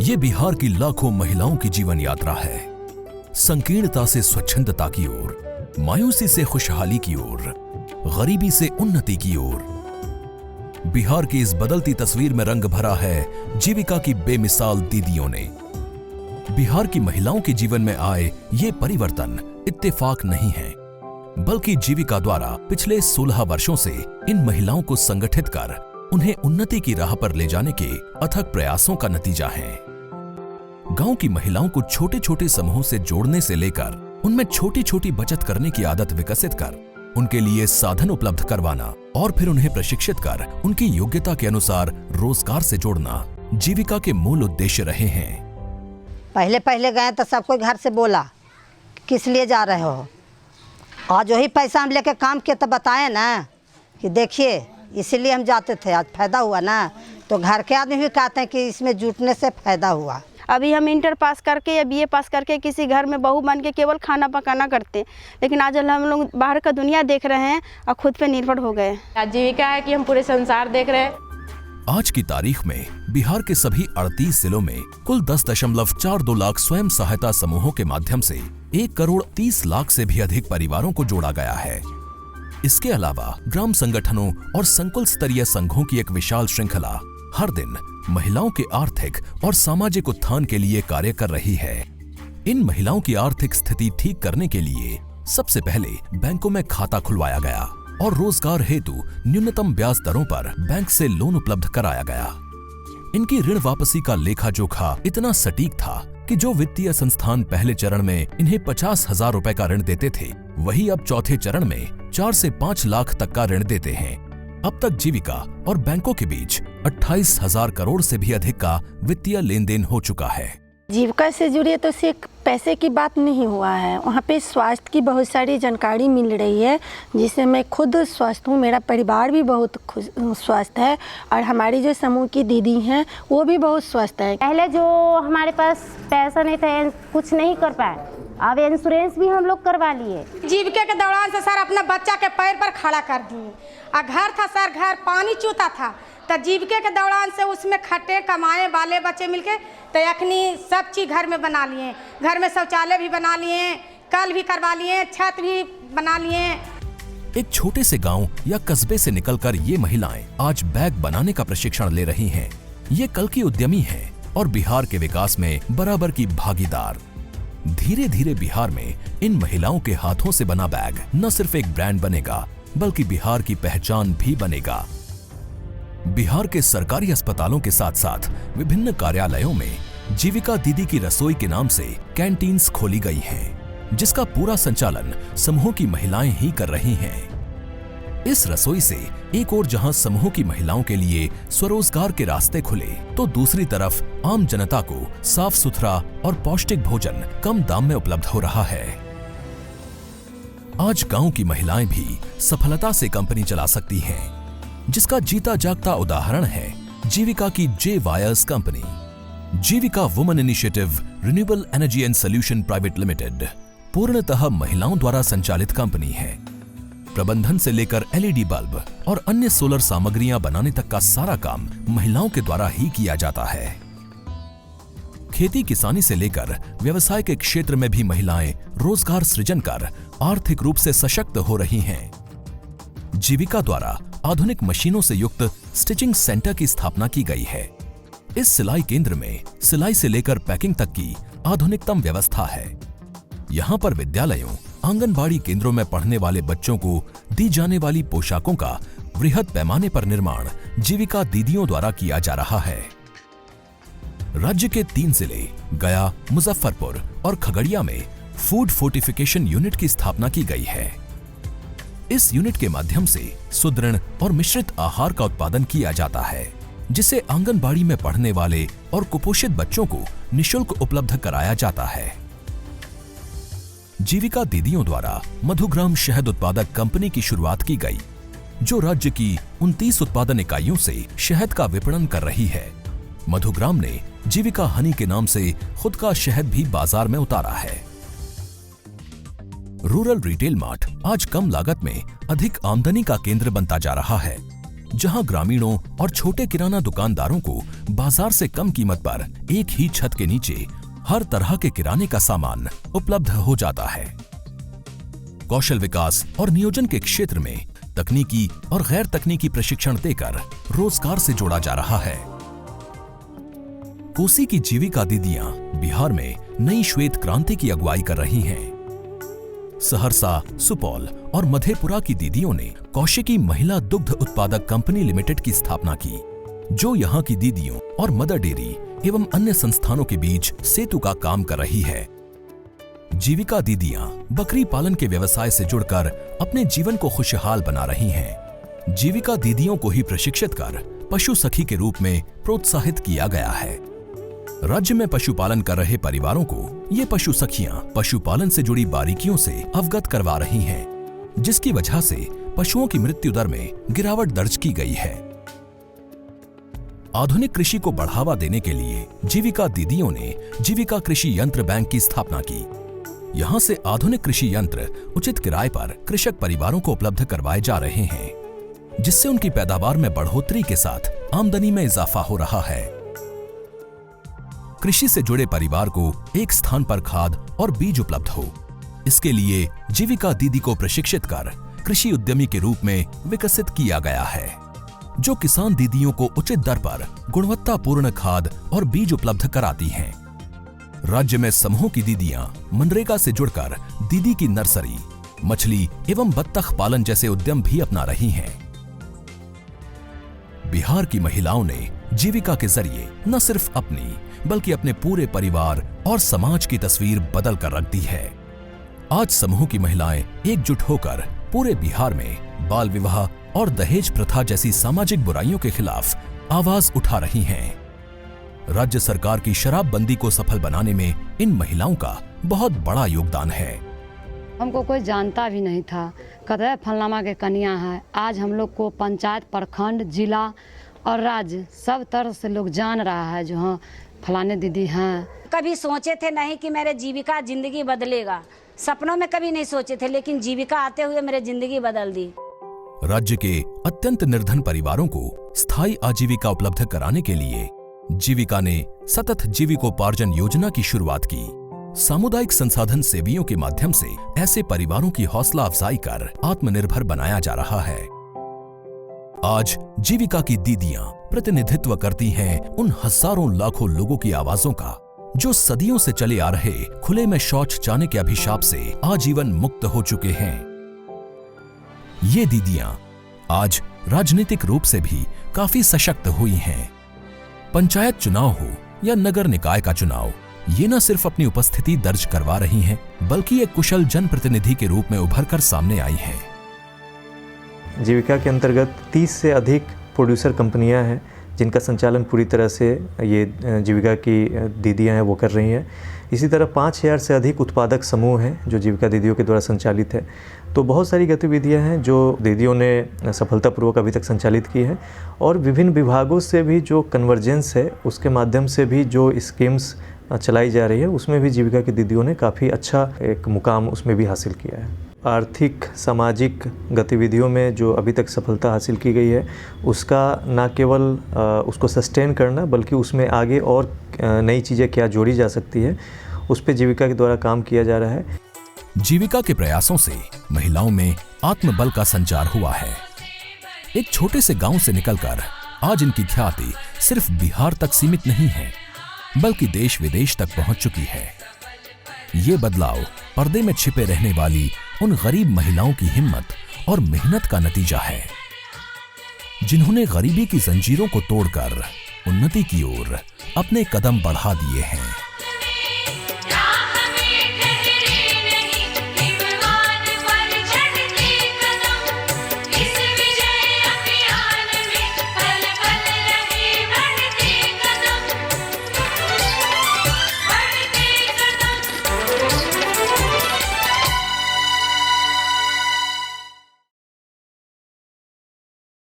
ये बिहार की लाखों महिलाओं की जीवन यात्रा है। संकीर्णता से स्वच्छंदता की ओर, मायूसी से खुशहाली की ओर, गरीबी से उन्नति की ओर। बिहार की इस बदलती तस्वीर में रंग भरा है जीविका की बेमिसाल दीदियों ने। बिहार की महिलाओं के जीवन में आए ये परिवर्तन इत्तेफाक नहीं है, बल्कि जीविका द्वारा पिछले 16 वर्षों से इन महिलाओं को संगठित कर उन्हें उन्नति की राह पर ले जाने के अथक प्रयासों का नतीजा है। गांव की महिलाओं को छोटे छोटे समूहों से जोड़ने से लेकर उनमें छोटी छोटी बचत करने की आदत विकसित कर उनके लिए साधन उपलब्ध करवाना और फिर उन्हें प्रशिक्षित कर उनकी योग्यता के अनुसार रोजगार से जोड़ना जीविका के मूल उद्देश्य रहे हैं। पहले पहले गए तो सब कोई घर से बोला किस लिए जा रहे हो, आज वही पैसा हम लेके काम किए तो बताए ना कि देखिए इसीलिए हम जाते थे, आज फायदा हुआ ना। तो घर के आदमी भी कहते हैं कि इसमें जुटने से फायदा हुआ। अभी हम इंटर पास करके या बीए पास करके किसी घर में बहू बन के केवल खाना पकाना करते, लेकिन आज हम लोग बाहर का दुनिया देख रहे हैं और खुद पे निर्भर हो गए। आजीविका है कि हम पूरे संसार देख रहे हैं। आज की तारीख में बिहार के सभी 38 जिलों में कुल 10.42 लाख स्वयं सहायता समूहों के माध्यम से 1 करोड़ 30 लाख से भी अधिक परिवारों को जोड़ा गया है। इसके अलावा ग्राम संगठनों और संकुल स्तरीय संघों की एक विशाल श्रृंखला हर दिन महिलाओं के आर्थिक और सामाजिक उत्थान के लिए कार्य कर रही है। इन महिलाओं की आर्थिक स्थिति ठीक करने के लिए सबसे पहले बैंकों में खाता खुलवाया गया और रोजगार हेतु न्यूनतम ब्याज दरों पर बैंक से लोन उपलब्ध कराया गया। इनकी ऋण वापसी का लेखा जोखा इतना सटीक था कि जो वित्तीय संस्थान पहले चरण में इन्हें 50,000 रुपए का ऋण देते थे, वही अब चौथे चरण में 4 से 5 लाख तक का ऋण देते हैं। अब तक जीविका और बैंकों के बीच 28,000 करोड़ से भी अधिक का वित्तीय लेन देन हो चुका है। जीविका से जुड़े तो सिर्फ पैसे की बात नहीं हुआ है, वहाँ पे स्वास्थ्य की बहुत सारी जानकारी मिल रही है, जिससे मैं खुद स्वस्थ हूँ, मेरा परिवार भी बहुत स्वस्थ है और हमारी जो समूह की दीदी हैं वो भी बहुत स्वस्थ है। पहले जो हमारे पास पैसा नहीं था, कुछ नहीं कर पाए, अब इंश्योरेंस भी हम लोग करवा लिए। जीविका के दौरान से सर अपना बच्चा के पैर पर खड़ा कर दिए। घर था सर, घर पानी चूता था, तो जीविका के दौरान से उसमें खट्टे कमाए वाले बच्चे मिलके तो अखनी सब चीज़ घर में बना लिए। घर में शौचालय भी बना लिए, कल भी करवा लिए, छत भी बना लिए। एक छोटे से गांव या कस्बे से निकलकर ये महिलाएं आज बैग बनाने का प्रशिक्षण ले रही हैं। ये कल की उद्यमी हैं और बिहार के विकास में बराबर की भागीदार। धीरे धीरे बिहार में इन महिलाओं के हाथों से बना बैग न सिर्फ एक ब्रांड बनेगा, बल्कि बिहार की पहचान भी बनेगा। बिहार के सरकारी अस्पतालों के साथ साथ विभिन्न कार्यालयों में जीविका दीदी की रसोई के नाम से कैंटीन्स खोली गई हैं, जिसका पूरा संचालन समूह की महिलाएं ही कर रही हैं। इस रसोई से एक ओर जहां समूह की महिलाओं के लिए स्वरोजगार के रास्ते खुले, तो दूसरी तरफ आम जनता को साफ सुथरा और पौष्टिक भोजन कम दाम में उपलब्ध हो रहा है। आज गांव की महिलाएं भी सफलता से कंपनी चला सकती हैं, जिसका जीता जागता उदाहरण है जीविका की J wires company. Jeevika women initiative renewable energy and solution private limited पूर्णतः महिलाओं द्वारा संचालित कंपनी है। प्रबंधन से लेकर एलईडी बल्ब और अन्य सोलर सामग्रियां बनाने तक का सारा काम महिलाओं के द्वारा ही किया जाता है। खेती किसानी से लेकर व्यवसाय के क्षेत्र में भी महिलाएं रोजगार सृजन कर आर्थिक रूप से सशक्त हो रही हैं। जीविका द्वारा आधुनिक मशीनों से युक्त स्टिचिंग सेंटर की स्थापना की गई है। इस सिलाई केंद्र में सिलाई से लेकर पैकिंग तक की आधुनिकतम व्यवस्था है। यहाँ पर विद्यालयों, आंगनबाड़ी केंद्रों में पढ़ने वाले बच्चों को दी जाने वाली पोशाकों का वृहद पैमाने पर निर्माण जीविका दीदियों द्वारा किया जा रहा है। राज्य के 3 जिले गया, मुजफ्फरपुर और खगड़िया में फूड फोर्टिफिकेशन यूनिट की स्थापना की गई है। इस यूनिट के माध्यम से सुदृढ़ और मिश्रित आहार का उत्पादन किया जाता है, जिसे आंगनबाड़ी में पढ़ने वाले और कुपोषित बच्चों को निःशुल्क उपलब्ध कराया जाता है। जीविका दीदियों द्वारा मधुग्राम शहद उत्पादक कंपनी की शुरुआत की गई, जो राज्य की 29 उत्पादन इकाइयों से शहद का विपणन कर रही है। मधुग्राम ने जीविका हनी के नाम से खुद का शहद भी बाजार में उतारा है। रूरल रिटेल मार्ट आज कम लागत में अधिक आमदनी का केंद्र बनता जा रहा है। जहां ग्रामीणों और छोटे किराना दुकानदारों को बाजार से कम कीमत पर एक ही छत के नीचे हर तरह के किराने का सामान उपलब्ध हो जाता है। कौशल विकास और नियोजन के क्षेत्र में तकनीकी और गैर तकनीकी प्रशिक्षण देकर रोजगार से जोड़ा जा रहा है। कोसी की जीविका दीदियां बिहार में नई श्वेत क्रांति की अगुवाई कर रही हैं। सहरसा, सुपौल और मधेपुरा की दीदियों ने कौशिकी महिला दुग्ध उत्पादक कंपनी लिमिटेड की स्थापना की, जो यहां की दीदियों और मदर डेयरी एवं अन्य संस्थानों के बीच सेतु का काम कर रही है। जीविका दीदियां बकरी पालन के व्यवसाय से जुड़कर अपने जीवन को खुशहाल बना रही हैं। जीविका दीदियों को ही प्रशिक्षित कर पशु सखी के रूप में प्रोत्साहित किया गया है। राज्य में पशुपालन कर रहे परिवारों को ये पशु सखियां पशुपालन से जुड़ी बारीकियों से अवगत करवा रही हैं, जिसकी वजह से पशुओं की मृत्यु दर में गिरावट दर्ज की गई है। आधुनिक कृषि को बढ़ावा देने के लिए जीविका दीदियों ने जीविका कृषि यंत्र बैंक की स्थापना की। यहां से आधुनिक कृषि यंत्र उचित किराए पर कृषक परिवारों को उपलब्ध करवाए जा रहे हैं, जिससे उनकी पैदावार में बढ़ोतरी के साथ आमदनी में इजाफा हो रहा है। कृषि से जुड़े परिवार को एक स्थान पर खाद और बीज उपलब्ध हो, इसके लिए जीविका दीदी को प्रशिक्षित कर कृषि उद्यमी के रूप में विकसित किया गया है, जो किसान दीदियों को उचित दर पर गुणवत्तापूर्ण खाद और बीज उपलब्ध कराती हैं। राज्य में समूह की दीदियां मनरेगा से जुड़कर दीदी की नर्सरी, मछली एवं बत्तख पालन जैसे उद्यम भी अपना रही हैं। बिहार की महिलाओं ने जीविका के जरिए न सिर्फ अपनी बल्कि अपने पूरे परिवार और समाज की तस्वीर बदल कर रख दी है। आज समूह की महिलाएं एकजुट होकर पूरे बिहार में बाल विवाह और दहेज प्रथा जैसी सामाजिक बुराइयों के खिलाफ आवाज उठा रही हैं। राज्य सरकार की शराबबंदी को सफल बनाने में इन महिलाओं का बहुत बड़ा योगदान है। हमको कोई जानता भी नहीं था, कहते फलनामा के कन्या है। आज हम लोग को पंचायत, प्रखंड, जिला और राज्य सब तरह से लोग जान रहा है जो हाँ फलाने दीदी हैं। कभी सोचे थे नहीं कि मेरे जीविका जिंदगी बदलेगा, सपनों में कभी नहीं सोचे थे, लेकिन जीविका आते हुए मेरी जिंदगी बदल दी। राज्य के अत्यंत निर्धन परिवारों को स्थायी आजीविका उपलब्ध कराने के लिए जीविका ने सतत जीविकोपार्जन योजना की शुरुआत की। सामुदायिक संसाधन सेवियों के माध्यम से ऐसे परिवारों की हौसला अफजाई कर आत्मनिर्भर बनाया जा रहा है। आज जीविका की दीदियां प्रतिनिधित्व करती हैं उन हजारों लाखों लोगों की आवाजों का, जो सदियों से चले आ रहे खुले में शौच जाने के अभिशाप से आजीवन मुक्त हो चुके हैं। ये दीदियां आज राजनीतिक रूप से भी काफी सशक्त हुई हैं। पंचायत चुनाव हो या नगर निकाय का चुनाव, ये न सिर्फ अपनी उपस्थिति दर्ज करवा रही हैं, बल्कि एक कुशल जनप्रतिनिधि के रूप में उभर कर सामने आई हैं। जीविका के अंतर्गत 30 से अधिक प्रोड्यूसर कंपनियां हैं, जिनका संचालन पूरी तरह से ये जीविका की दीदियां हैं वो कर रही हैं। इसी तरह 5000 से अधिक उत्पादक समूह हैं जो जीविका दीदियों के द्वारा संचालित है। तो बहुत सारी गतिविधियां हैं जो दीदियों ने सफलतापूर्वक अभी तक संचालित की है, और विभिन्न विभागों से भी जो कन्वर्जेंस है उसके माध्यम से भी जो स्कीम्स चलाई जा रही है उसमें भी जीविका की दीदियों ने काफ़ी अच्छा एक मुकाम उसमें भी हासिल किया है। आर्थिक सामाजिक गतिविधियों में जो अभी तक सफलता हासिल की गई है उसका न केवल उसको सस्टेन करना, बल्कि उसमें आगे और नई चीज़ें क्या जोड़ी जा सकती है उस पर जीविका के द्वारा काम किया जा रहा है। जीविका के प्रयासों से महिलाओं में आत्मबल का संचार हुआ है। एक छोटे से गांव से निकलकर आज इनकी ख्याति सिर्फ बिहार तक सीमित नहीं है, बल्कि देश विदेश तक पहुंच चुकी है। ये बदलाव पर्दे में छिपे रहने वाली उन गरीब महिलाओं की हिम्मत और मेहनत का नतीजा है, जिन्होंने गरीबी की जंजीरों को तोड़कर उन्नति की ओर अपने कदम बढ़ा दिए हैं।